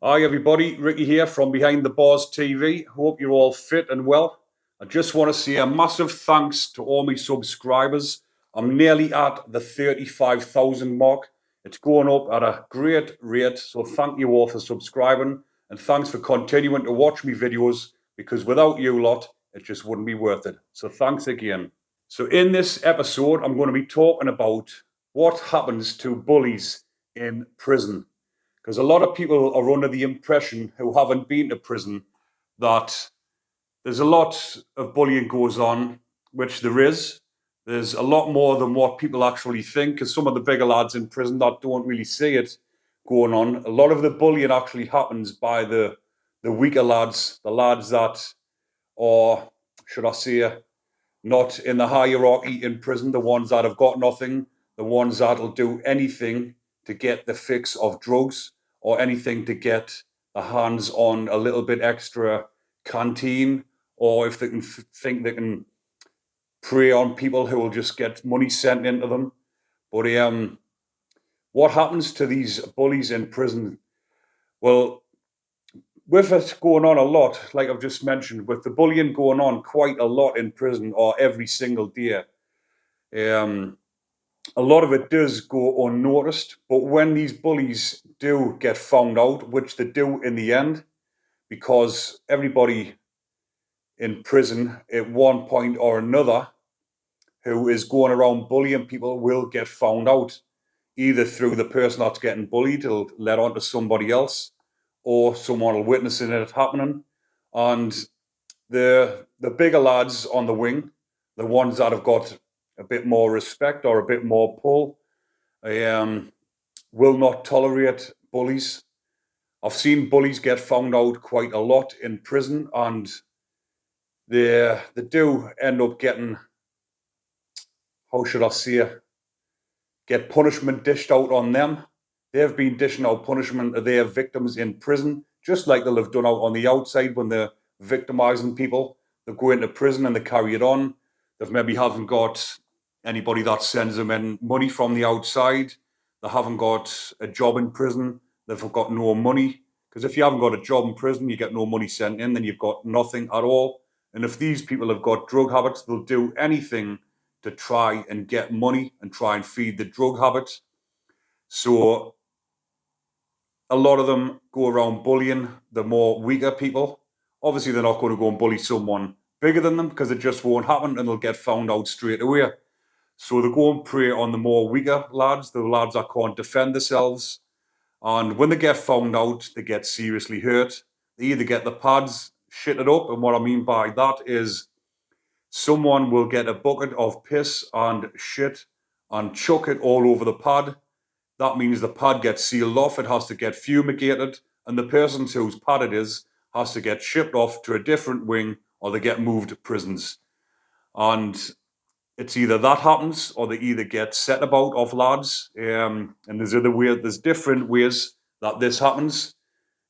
Hi everybody, Ricky here from Behind the Bars TV. Hope you're all fit and well. I just want to say a massive thanks to all my subscribers. I'm nearly at the 35,000 mark. It's going up at a great rate, so thank you all for subscribing and thanks for continuing to watch me videos because without you lot, it just wouldn't be worth it. So thanks again. So in this episode, I'm going to be talking about what happens to bullies in prison. Because a lot of people are under the impression who haven't been to prison that there's a lot of bullying goes on, which there is. There's a lot more than what people actually think, because some of the bigger lads in prison that don't really see it going on. A lot of the bullying actually happens by the weaker lads, the lads that are, should I say, not in the hierarchy in prison, the ones that have got nothing, the ones that'll do anything to get the fix of drugs or anything to get the hands on a little bit extra canteen, or if they can think they can prey on people who will just get money sent into them. But what happens to these bullies in prison? Well, with it going on a lot, like I've just mentioned, with the bullying going on quite a lot in prison or every single day, a lot of it does go unnoticed. But when these bullies do get found out, which they do in the end, because everybody in prison at one point or another who is going around bullying people will get found out, either through the person that's getting bullied, it'll let on to somebody else, or someone will witness it happening. And the bigger lads on the wing, the ones that have got a bit more respect or a bit more pull, will not tolerate bullies. I've seen bullies get found out quite a lot in prison, and they do end up getting, how should I say, get punishment dished out on them. They've been dishing out punishment to their victims in prison, just like they'll have done out on the outside when they're victimizing people. They go into prison and they carry it on. They've maybe haven't got anybody that sends them in money from the outside. They haven't got a job in prison. They've got no money. Because if you haven't got a job in prison, you get no money sent in, then you've got nothing at all. And if these people have got drug habits, they'll do anything to try and get money and try and feed the drug habit. So a lot of them go around bullying the more weaker people. Obviously, they're not going to go and bully someone bigger than them because it just won't happen and they'll get found out straight away. So they go and prey on the more weaker lads, the lads that can't defend themselves. And when they get found out, they get seriously hurt. They either get the pads shitted up, and what I mean by that is someone will get a bucket of piss and shit and chuck it all over the pad. That means the pad gets sealed off, it has to get fumigated, and the person whose pad it is has to get shipped off to a different wing or they get moved to prisons. And it's either that happens or they either get set about of lads. And there's different ways that this happens.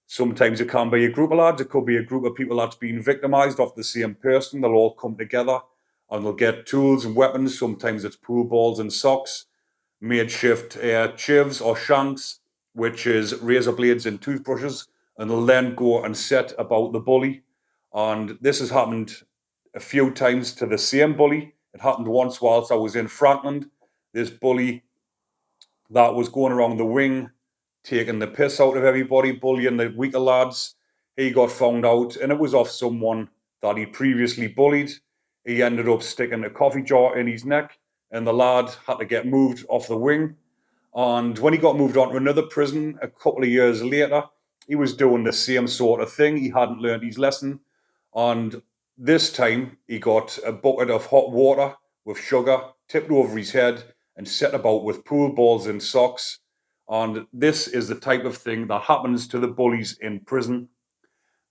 Sometimes it can be a group of lads, it could be a group of people that's been victimized off the same person. They'll all come together and they'll get tools and weapons. Sometimes it's pool balls and socks, makeshift chivs or shanks, which is razor blades and toothbrushes, and they'll then go and set about the bully. And this has happened a few times to the same bully. It happened once whilst I was in Franklin. This bully that was going around the wing, taking the piss out of everybody, bullying the weaker lads. He got found out, and it was off someone that he previously bullied. He ended up sticking a coffee jar in his neck, and the lad had to get moved off the wing. And when he got moved on to another prison a couple of years later, he was doing the same sort of thing. He hadn't learned his lesson. And this time, he got a bucket of hot water with sugar tipped over his head and set about with pool balls and socks. And this is the type of thing that happens to the bullies in prison,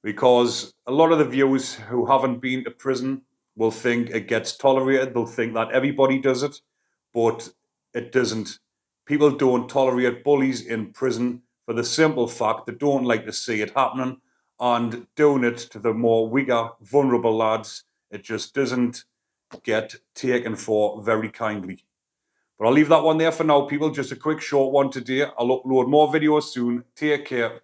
because a lot of the viewers who haven't been to prison will think it gets tolerated. They'll think that everybody does it, but it doesn't. People don't tolerate bullies in prison for the simple fact they don't like to see it happening, and doing it to the more weaker, vulnerable lads, it just doesn't get taken for very kindly. But I'll leave that one there for now, people. Just a quick short one today. I'll upload more videos soon. Take care.